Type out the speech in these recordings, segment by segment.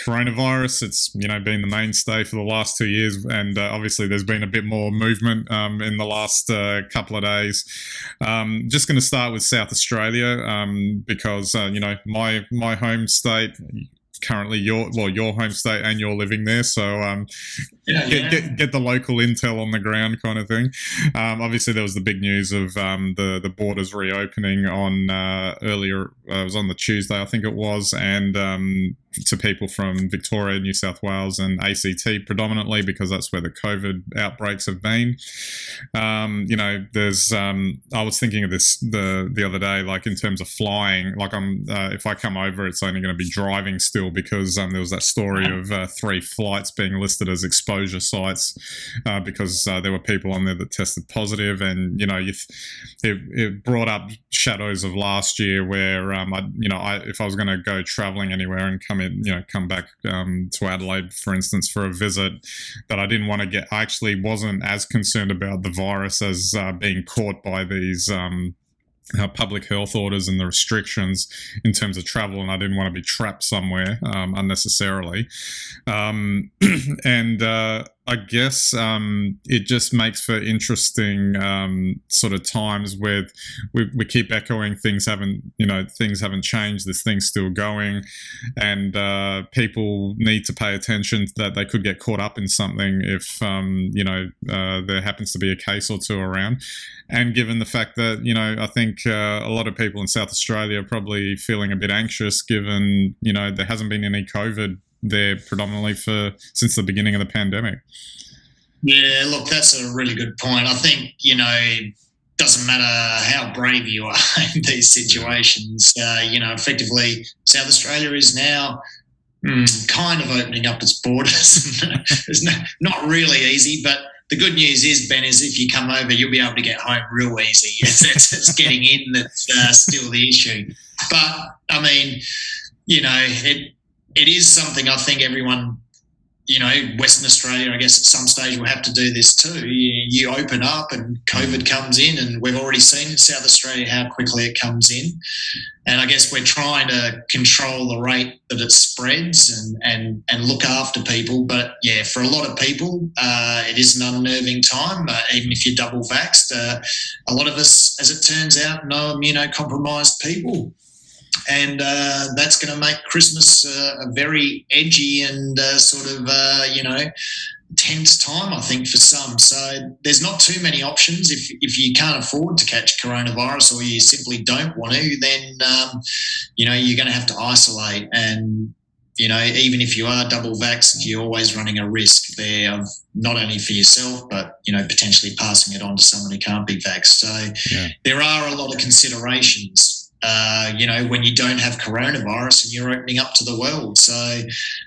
coronavirus. It's been the mainstay for the last 2 years, and obviously there's been a bit more movement in the last couple of days. Just going to start with South Australia because my home state. Currently your home state, and you're living there, so get the local intel on the ground kind of thing. Obviously there was the big news of the borders reopening on earlier, it was on the Tuesday I think it was, and to people from Victoria, New South Wales and ACT predominantly, because that's where the COVID outbreaks have been. There's I was thinking of this the other day, like in terms of flying, like if I come over, it's only going to be driving still, because there was that story of 3 flights being listed as exposure sites because there were people on there that tested positive, and it brought up shadows of last year where if I was going to go traveling anywhere and come back to Adelaide, for instance, for a visit, that I didn't want to get. I actually wasn't as concerned about the virus as being caught by these public health orders and the restrictions in terms of travel, and I didn't want to be trapped somewhere unnecessarily. I guess it just makes for interesting sort of times where we keep echoing things haven't changed, this thing's still going, and people need to pay attention that they could get caught up in something if there happens to be a case or two around. And given the fact that I think a lot of people in South Australia are probably feeling a bit anxious, given there hasn't been any COVID there predominantly since the beginning of the pandemic. Yeah, look, that's a really good point. I think, doesn't matter how brave you are in these situations, effectively South Australia is now kind of opening up its borders. It's not really easy, but the good news is, Ben, is if you come over, you'll be able to get home real easy. It's getting in that's still the issue. But, I mean, it is something I think everyone, Western Australia, I guess at some stage will have to do this too. You open up and COVID comes in, and we've already seen in South Australia how quickly it comes in. And I guess we're trying to control the rate that it spreads and look after people. But yeah, for a lot of people, it is an unnerving time. Even if you're double vaxxed, a lot of us, as it turns out, know immunocompromised people. And that's going to make Christmas a very edgy and tense time, I think, for some. So there's not too many options. If you can't afford to catch coronavirus, or you simply don't want to, then you're going to have to isolate. And even if you are double vaxxed, you're always running a risk there of not only for yourself, but potentially passing it on to someone who can't be vaxxed. So there are a lot of considerations. When you don't have coronavirus and you're opening up to the world. So I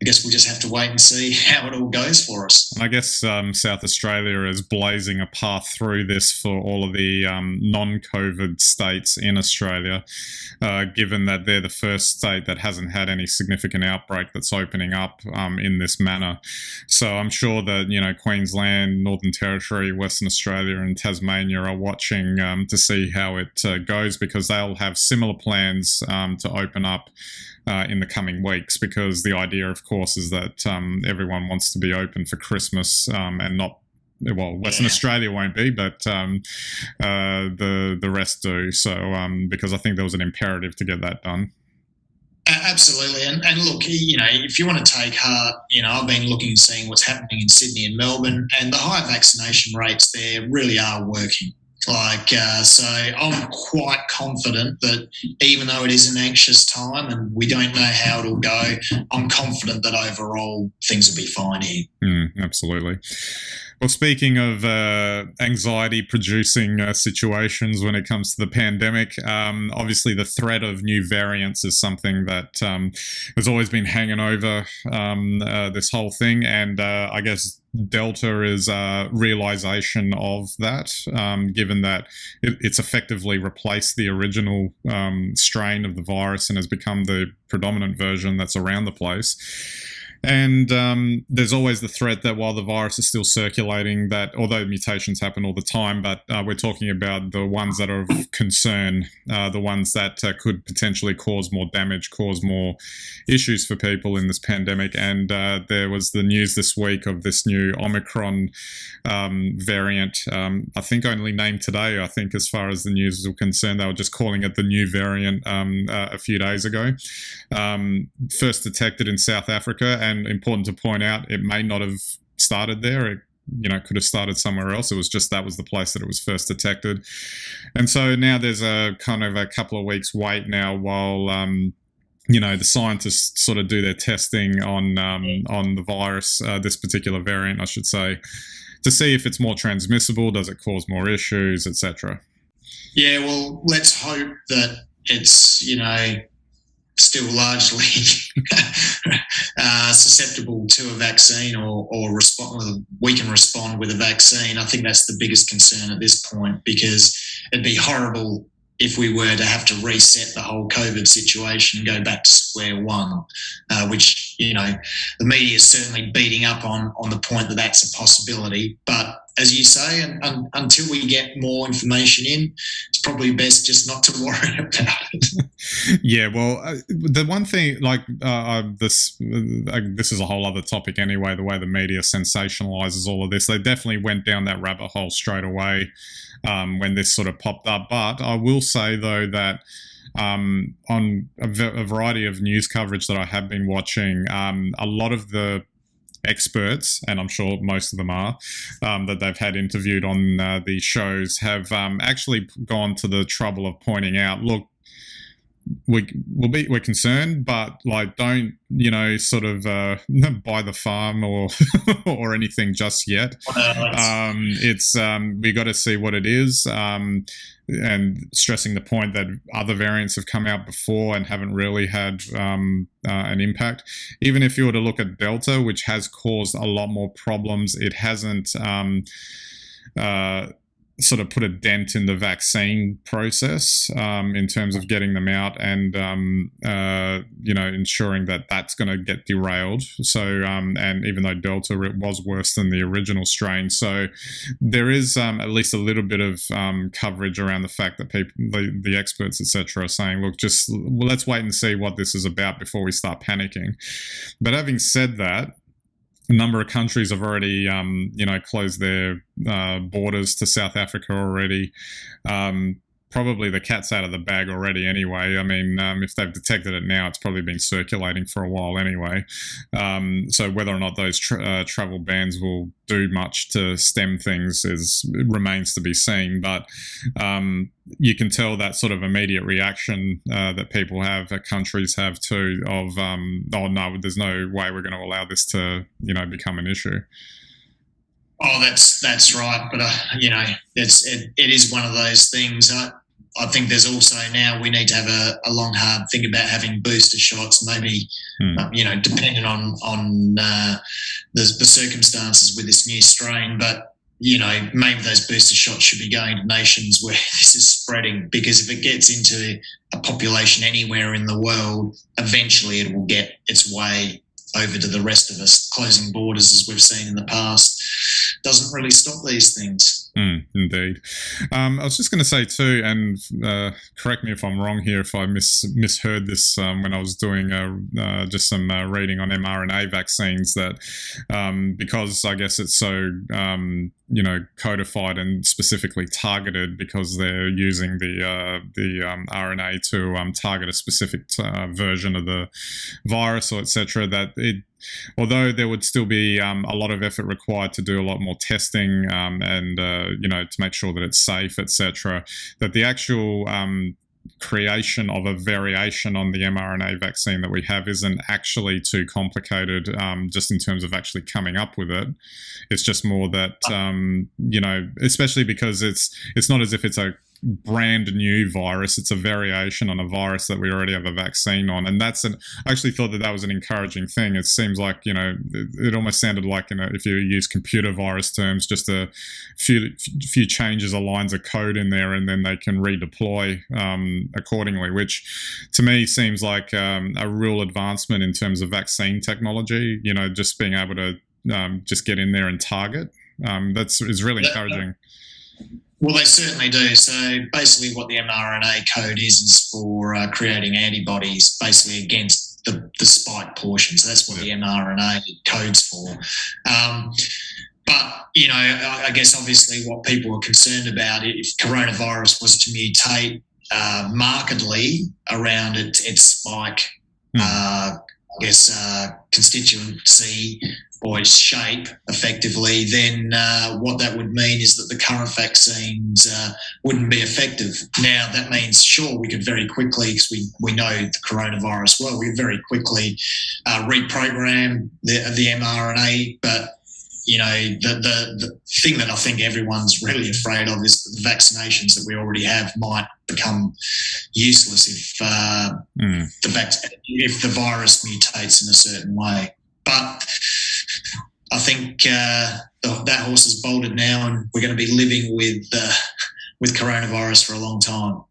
guess we'll just have to wait and see how it all goes for us. And I guess South Australia is blazing a path through this for all of the non-COVID states in Australia, given that they're the first state that hasn't had any significant outbreak that's opening up in this manner. So I'm sure that, Queensland, Northern Territory, Western Australia and Tasmania are watching to see how it goes, because they'll have similar plans to open up in the coming weeks, because the idea, of course, is that everyone wants to be open for Christmas and not, well, Western Australia won't be, but the rest do. So because I think there was an imperative to get that done. Absolutely. And look, if you want to take heart, I've been looking and seeing what's happening in Sydney and Melbourne, and the high vaccination rates there really are working. So I'm quite confident that even though it is an anxious time and we don't know how it'll go, I'm confident that overall things will be fine here. Absolutely. Well, speaking of anxiety-producing situations when it comes to the pandemic, obviously the threat of new variants is something that has always been hanging over this whole thing, and I guess Delta is a realization of that, given that it's effectively replaced the original strain of the virus and has become the predominant version that's around the place. And there's always the threat that while the virus is still circulating, that although mutations happen all the time, but we're talking about the ones that are of concern, the ones that could potentially cause more damage, cause more issues for people in this pandemic. And there was the news this week of this new Omicron variant, I think only named today, I think, as far as the news was concerned. They were just calling it the new variant a few days ago. First detected in South Africa, and important to point out, it may not have started there. It could have started somewhere else. It was just that was the place that it was first detected. And so now there's a kind of a couple of weeks wait now while the scientists sort of do their testing on the virus, this particular variant, I should say, to see if it's more transmissible, does it cause more issues, etc. Yeah, well, let's hope that it's, still largely susceptible to a vaccine or respond. We can respond with a vaccine. I think that's the biggest concern at this point, because it'd be horrible if we were to have to reset the whole COVID situation and go back to square one, which, the media is certainly beating up on the point that that's a possibility. But as you say, until we get more information in, it's probably best just not to worry about it. Yeah, well, the one thing, this is a whole other topic anyway, the way the media sensationalizes all of this. They definitely went down that rabbit hole straight away when this sort of popped up. But I will say, though, that on a variety of news coverage that I have been watching, a lot of the experts, and I'm sure most of them are, that they've had interviewed on these shows have actually gone to the trouble of pointing out, look, we're concerned, but don't sort of buy the farm or or anything just yet. It's we got to see what it is, and stressing the point that other variants have come out before and haven't really had an impact. Even if you were to look at Delta, which has caused a lot more problems, it hasn't sort of put a dent in the vaccine process in terms of getting them out and ensuring that that's going to get derailed. So and even though Delta was worse than the original strain, so there is at least a little bit of coverage around the fact that people, the experts, etc., are saying, look, let's wait and see what this is about before we start panicking. But having said that, a number of countries have already, closed their borders to South Africa already. Probably the cat's out of the bag already anyway. I mean, if they've detected it now, it's probably been circulating for a while anyway. So whether or not those travel bans will do much to stem things remains to be seen. But you can tell that sort of immediate reaction that people have, that countries have too, of, oh no, there's no way we're going to allow this to, become an issue. Oh, that's right. But, it is one of those things. I think there's also now we need to have a long, hard think about having booster shots, maybe, depending on the circumstances with this new strain. But, maybe those booster shots should be going to nations where this is spreading, because if it gets into a population anywhere in the world, eventually it will get its way over to the rest of us. Closing borders, as we've seen in the past, doesn't really stop these things. Indeed. I was just going to say too, and correct me if I'm wrong here, if I misheard this when I was doing just some reading on mRNA vaccines, that because I guess it's so codified and specifically targeted, because they're using the RNA to target a specific version of the virus or etc., that although there would still be a lot of effort required to do a lot more testing and to make sure that it's safe, etc., that the actual creation of a variation on the mRNA vaccine that we have isn't actually too complicated, just in terms of actually coming up with it. It's just more that especially because it's not as if it's a brand new virus. It's a variation on a virus that we already have a vaccine on, and I actually thought that was an encouraging thing. It seems like, it almost sounded like, if you use computer virus terms, just a few changes of lines of code in there, and then they can redeploy accordingly, which to me seems like a real advancement in terms of vaccine technology. Just being able to just get in there and target. Is really encouraging. Well, they certainly do. So basically what the mRNA code is for creating antibodies basically against the spike portion. So that's what the mRNA code's for. But, I guess obviously what people are concerned about, if coronavirus was to mutate markedly around its spike, constituency or its shape effectively, then what that would mean is that the current vaccines wouldn't be effective. Now, that means, sure, we could very quickly, because we know the coronavirus well, we could very quickly reprogram the mRNA, but the thing that I think everyone's really afraid of is that the vaccinations that we already have might become useless if the virus mutates in a certain way. But I think that horse has bolted now, and we're going to be living with coronavirus for a long time.